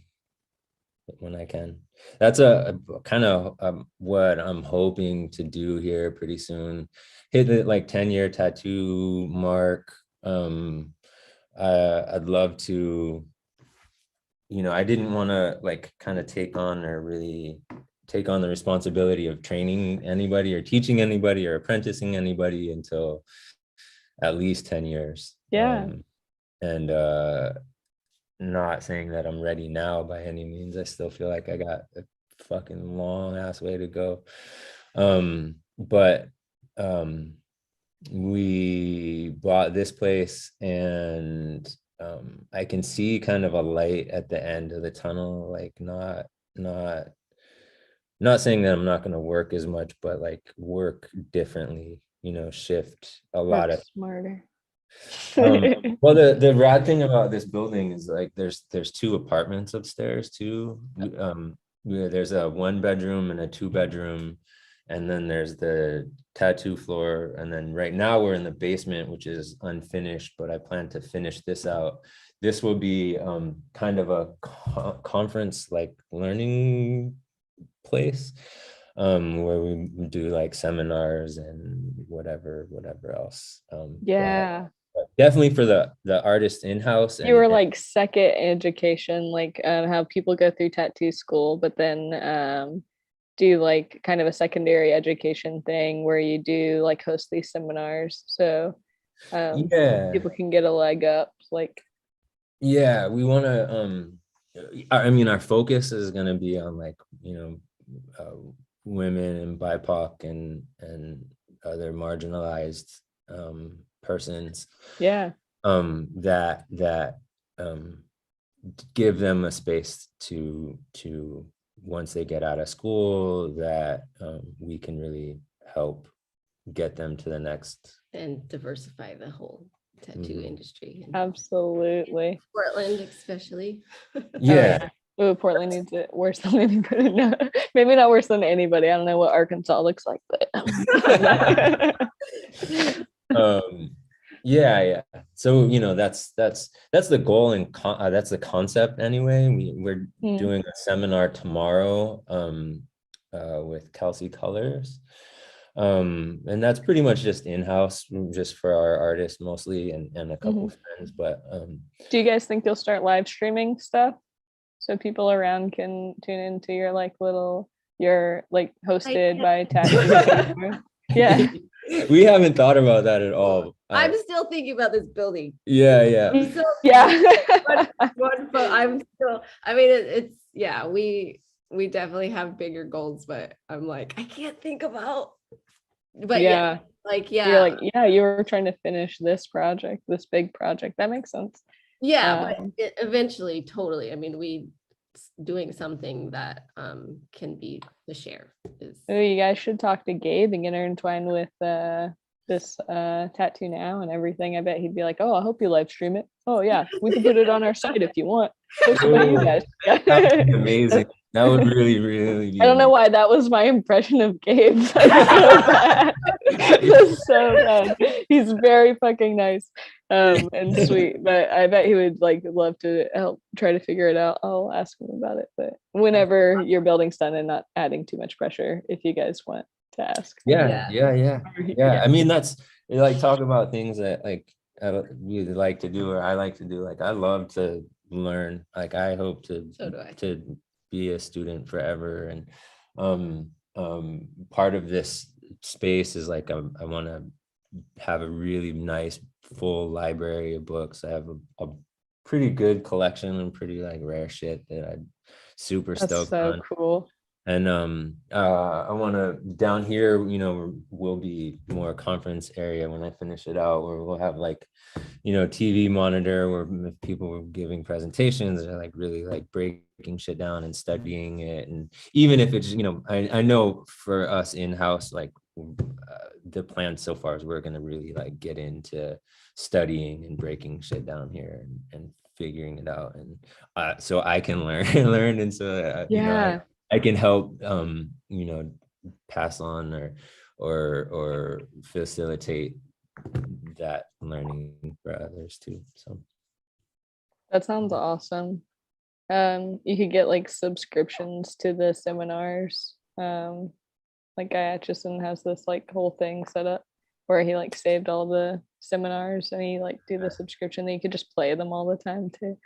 when I can. That's a kind of what I'm hoping to do here pretty soon. Hit the like 10-year tattoo mark. I'd love to, I didn't want to like kind of take on the responsibility of training anybody or teaching anybody or apprenticing anybody until at least 10 years. Yeah. And not saying that I'm ready now by any means. I still feel like I got a fucking long ass way to go. But we bought this place, and I can see kind of a light at the end of the tunnel, like not saying that I'm not going to work as much, but like work differently, shift a lot of smarter. Well, the rad thing about this building is like there's 2 apartments upstairs too. There's a 1-bedroom and a 2-bedroom, and then there's the tattoo floor, and then right now we're in the basement, which is unfinished, but I plan to finish this out. This will be kind of a conference like learning place, where we do like seminars and whatever else. Yeah. But definitely for the artist in-house. You were like second education, like how people go through tattoo school, but then do like kind of a secondary education thing where you do like host these seminars, so people can get a leg up. Like, yeah, we want to I mean, our focus is going to be on like women and BIPOC and other marginalized persons, that give them a space to once they get out of school, that we can really help get them to the next, and diversify the whole tattoo industry. Absolutely. Portland especially. Yeah. Oh, Portland needs it worse than anybody. No, maybe not worse than anybody. I don't know what Arkansas looks like, but yeah. So that's the goal, and that's the concept anyway. We're doing a seminar tomorrow with Kelsey Colors, and that's pretty much just in-house, just for our artists mostly, and a couple friends. But do you guys think you'll start live streaming stuff so people around can tune into your like hosted by tattoo? Yeah. We haven't thought about that at all. I'm still thinking about this building. Yeah. So Yeah. but I'm still, I mean, it's yeah, we definitely have bigger goals, but I'm like, I can't think about, but yeah, like, You're like, yeah, you were trying to finish this project, this big project. That makes sense. but eventually, totally. I mean, we doing something that can be the share is. You guys should talk to Gabe and get her entwined with this tattoo now and everything. I bet he'd be like, oh, I hope you live stream it. Oh yeah, we can put it on our site if you want. Post it on you guys. That would be amazing. That would really be I don't know why that was my impression of Gabe. That's so bad. That's so bad. He's very fucking nice and sweet, but I bet he would like love to help try to figure it out. I'll ask him about it, but whenever your building's done and not adding too much pressure, if you guys want to ask. Yeah. I mean, that's like talk about things that like I really like to do or I like to do. Like I love to learn. Like I hope to So do I. to be a student forever. And part of this space is like I want to have a really nice full library of books. I have a pretty good collection and pretty like rare shit that I'm super That's stoked so on. cool. And I want to down here, you know, will be more conference area when I finish it out, where we'll have like, you know, TV monitor where people were giving presentations and like really like breaking shit down and studying it. And even if it's, you know, I know for us in-house, like the plan so far is we're going to really like get into studying and breaking shit down here and figuring it out. And so I can learn. And so, you know, I can help, you know, pass on or facilitate that learning for others too. So That sounds awesome. You could get like subscriptions to the seminars. Like Guy Atchison has this like whole thing set up where he like saved all the seminars and he like do the subscription. Then you could just play them all the time too.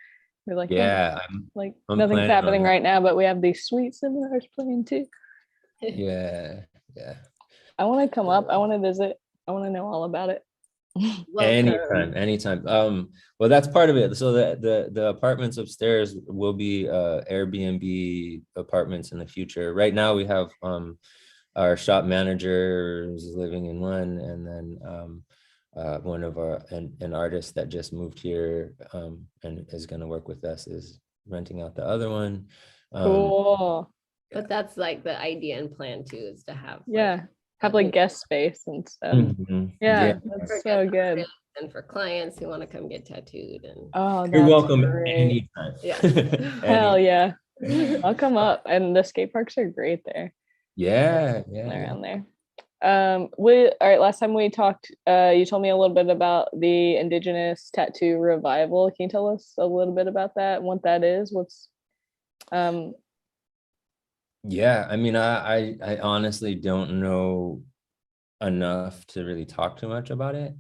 You're like, yeah, I'm nothing's happening right now, but we have these sweet seminars playing too. Yeah. I want to come up. I want to visit. I want to know all about it. Anytime. Well, that's part of it. So the apartments upstairs will be Airbnb apartments in the future. Right now we have our shop manager is living in one, and then one of an artist that just moved here and is going to work with us is renting out the other one. Cool. But that's like the idea and plan too, is to have have like guest space and stuff. That's so good. And for clients who want to come get tattooed, and you're welcome anytime. Hell yeah. I'll come up, and the skate parks are great there. around there. All right, last time we talked, you told me a little bit about the Indigenous tattoo revival. Can you tell us a little bit about that and what that is? What's Yeah, I mean, I honestly don't know enough to really talk too much about it.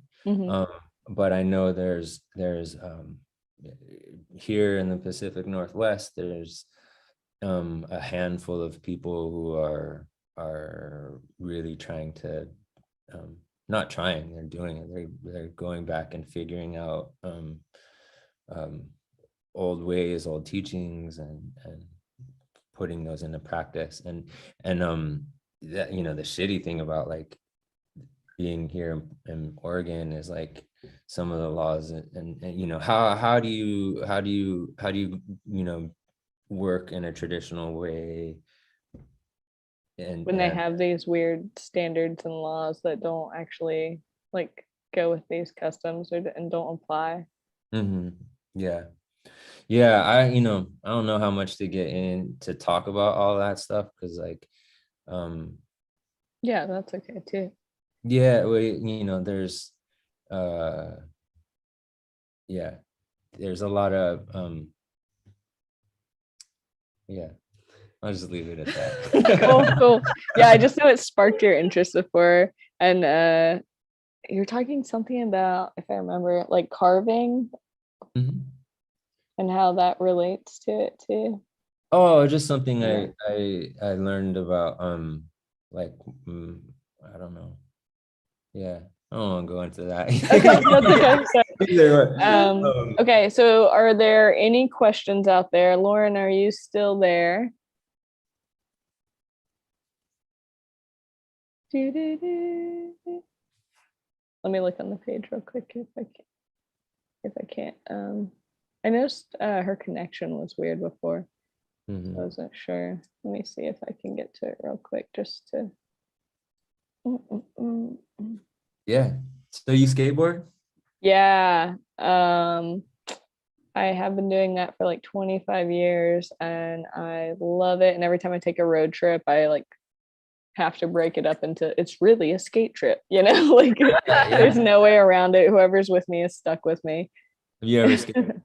But I know there's here in the Pacific Northwest, there's a handful of people who are really trying to not trying, they're doing it. They're going back and figuring out old ways, old teachings, and putting those into practice. And that, you know, the shitty thing about like being here in Oregon is like some of the laws and you know, how do you you know, work in a traditional way and when they have these weird standards and laws that don't actually like go with these customs and don't apply. Yeah, I don't know how much to get in to talk about all that stuff, because like yeah, that's okay too. Yeah, well, you know, there's a lot of I'll just leave it at that. Cool. Yeah, I just know it sparked your interest before, and you're talking something about, if I remember, like carving and how that relates to it too. Oh, just something I learned about like I don't know, Yeah, I don't want to go into that. Okay, that's okay. So, Either way. okay, so are there any questions out there? Lauren, are you still there? Let me look on the page real quick if I can't. I noticed her connection was weird before. Mhm. I wasn't sure. Let me see if I can get to it real quick just to. Yeah. So you skateboard? Yeah. I have been doing that for like 25 years and I love it. And every time I take a road trip, I like have to break it up into it's really a skate trip, you know, like there's no way around it. Whoever's with me is stuck with me. Have you ever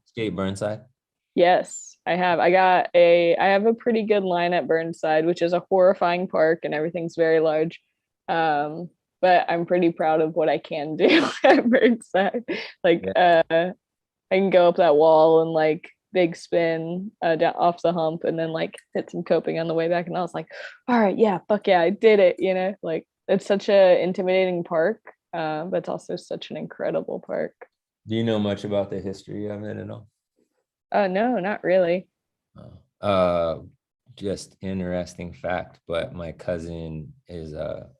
skate Burnside? Yes, I have. I have a pretty good line at Burnside, which is a horrifying park and everything's very large. But I'm pretty proud of what I can do at Burnside. Like I can go up that wall and like big spin down off the hump and then like hit some coping on the way back. And I was like, all right, yeah, fuck yeah, I did it. You know, like it's such a intimidating park, but it's also such an incredible park. Do you know much about the history of it at all? No, not really. Just interesting fact, but my cousin is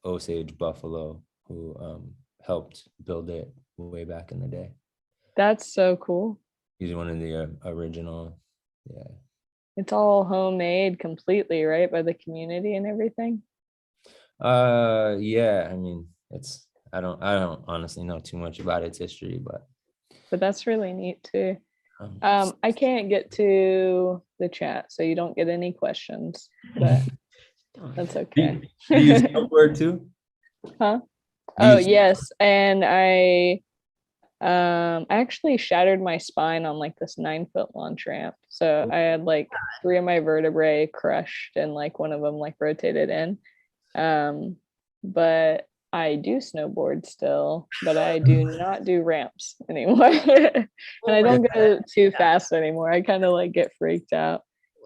Osage Buffalo who helped build it way back in the day. That's so cool. He's one of the original. Yeah. It's all homemade completely, right? By the community and everything. Yeah, I mean, I don't honestly know too much about its history, but that's really neat too. I can't get to the chat, so you don't get any questions, but that's okay. Do you snowboard too? Huh? Oh yes, and I actually shattered my spine on like this 9-foot launch ramp. So I had like 3 of my vertebrae crushed and like one of them like rotated in. But I do snowboard still, but I do not do ramps anymore. And I don't go too fast anymore. I kind of like get freaked out.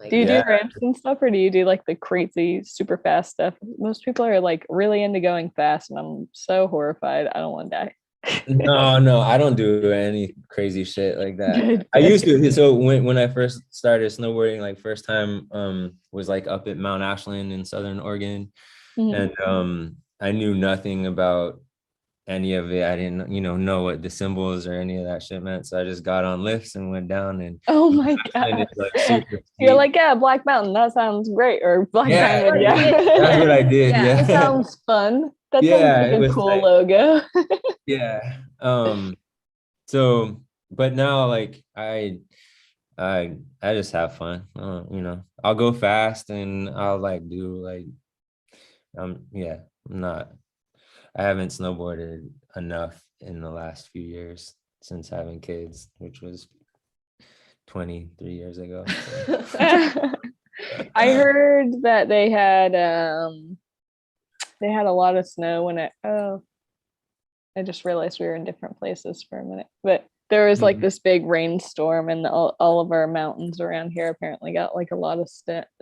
Do you do ramps and stuff, or do you do like the crazy super fast stuff? Most people are like really into going fast and I'm so horrified. I don't want to die. No, I don't do any crazy shit like that. I used to. So when I first started snowboarding, like first time was like up at Mount Ashland in Southern Oregon. And I knew nothing about any of it. I didn't, know what the symbols or any of that shit meant. So I just got on lifts and went down. And oh my god, like you're like, yeah, Black Mountain, that sounds great, or Black Diamond, that's what I did. Yeah, it sounds fun. That sounds like a cool logo. Yeah. So, but now like I just have fun. I'll go fast and I'll like do like I haven't snowboarded enough in the last few years since having kids, which was 23 years ago. So. I heard that they had a lot of snow when I just realized we were in different places for a minute, but there was like this big rainstorm and all of our mountains around here apparently got like a lot of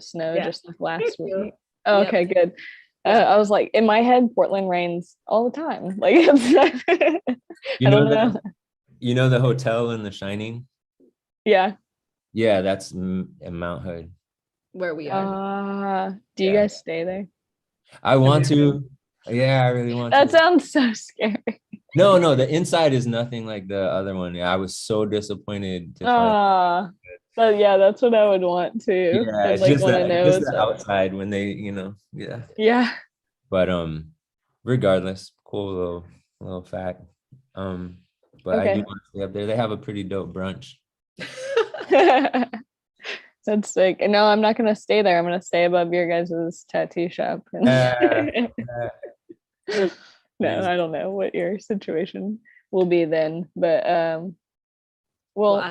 snow just like last week. Oh, okay, good. I was like, in my head, Portland rains all the time. Like, I don't know. You know the hotel in The Shining? Yeah. Yeah, that's in Mount Hood. Where we are. Do you guys stay there? I want to. Yeah, I really want to. That sounds so scary. No, the inside is nothing like the other one. Yeah, I was so disappointed to find. But yeah, that's what I would want too. Yeah, it's like, just the outside when they, yeah. Yeah. But regardless, cool little fact. But I do want to stay up there. They have a pretty dope brunch. That's sick. And no, I'm not gonna stay there. I'm gonna stay above your guys' tattoo shop. No, I don't know what your situation will be then, but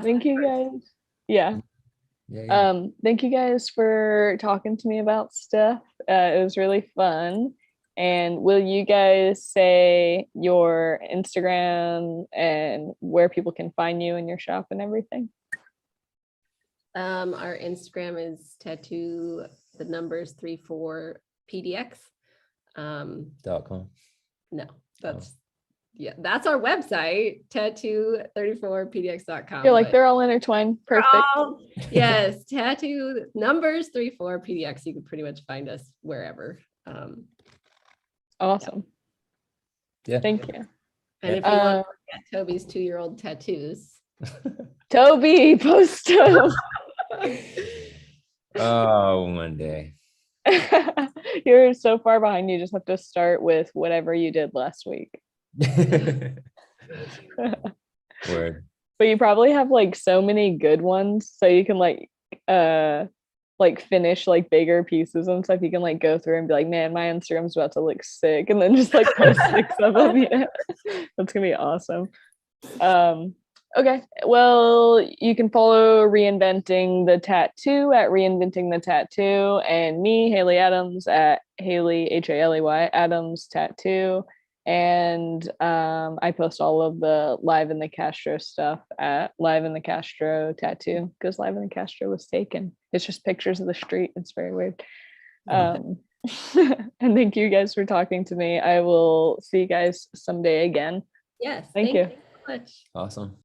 thank you guys. Yeah. Thank you guys for talking to me about stuff. It was really fun. And will you guys say your Instagram and where people can find you in your shop and everything? Our Instagram is tattoo the numbers 34 PDX. .com. No, that's yeah, that's our website, tattoo34pdx.com. You're like, they're all intertwined. Perfect. Yes, tattoo numbers 34pdx. You can pretty much find us wherever. Awesome. Yeah. Thank you. And if you want to look at Toby's 2-year-old tattoos, Toby, post them. Oh, one day. You're so far behind. You just have to start with whatever you did last week. Word. But you probably have like so many good ones, so you can like finish like bigger pieces and stuff. You can like go through and be like, man, my Instagram's about to look sick, and then just like post 6 of them. Yeah, that's gonna be awesome. Okay, well, you can follow Reinventing the Tattoo at Reinventing the Tattoo, and me, Haley Adams, at Haley Haley Adams Tattoo. And I post all of the Live in the Castro stuff at Live in the Castro Tattoo, because Live in the Castro was taken. It's just pictures of the street. It's very weird. And thank you guys for talking to me. I will see you guys someday again. yes, Thank you so much. Awesome.